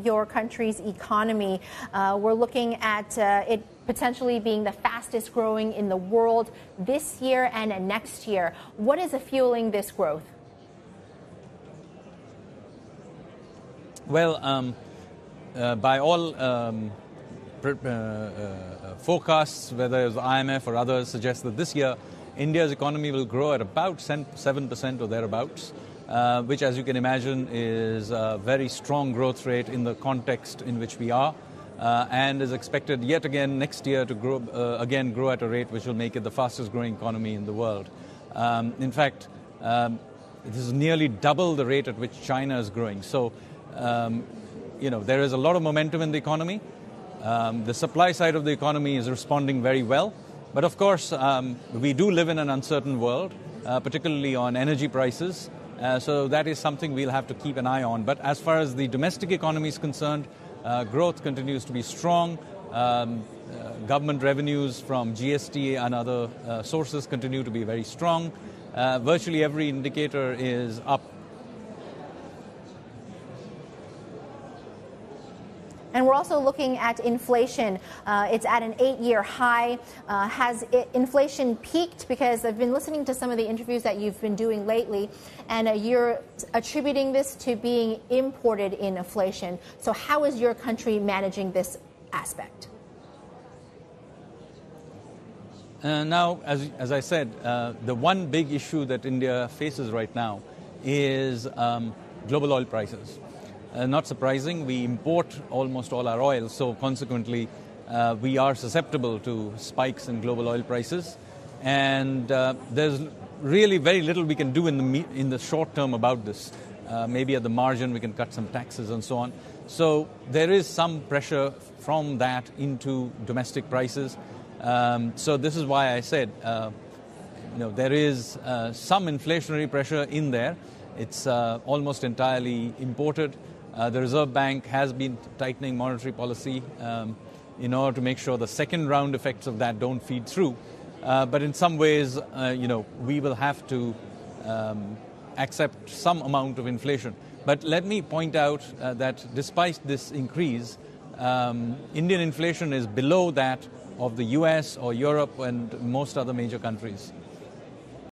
Your country's economy. We're looking at it potentially being the fastest growing in the world this year and next year. What is fueling this growth? Well, by all forecasts, whether it's IMF or others, suggest that this year India's economy will grow at about 7% or thereabouts, which, as you can imagine, is a very strong growth rate in the context in which we are, and is expected yet again next year to grow at a rate which will make it the fastest growing economy in the world. In fact, this is nearly double the rate at which China is growing. So, there is a lot of momentum in the economy. The supply side of the economy is responding very well. But of course, we do live in an uncertain world, particularly on energy prices. So that is something we'll have to keep an eye on. But as far as the domestic economy is concerned, growth continues to be strong. Government revenues from GST and other sources continue to be very strong. Virtually every indicator is up. And we're also looking at inflation. It's at an 8-year high. Has inflation peaked? Because I've been listening to some of the interviews that you've been doing lately, and you're attributing this to being imported in inflation. So how is your country managing this aspect? Now, as I said, the one big issue that India faces right now is global oil prices. Not surprising, we import almost all our oil, so consequently we are susceptible to spikes in global oil prices, and there's really very little we can do in the short term about this. Maybe at the margin we can cut some taxes and so on. So there is some pressure from that into domestic prices. So this is why I said there is some inflationary pressure in there. It's almost entirely imported. The Reserve Bank has been tightening monetary policy in order to make sure the second round effects of that don't feed through. But in some ways, we will have to accept some amount of inflation. But let me point out that despite this increase, Indian inflation is below that of the US or Europe and most other major countries.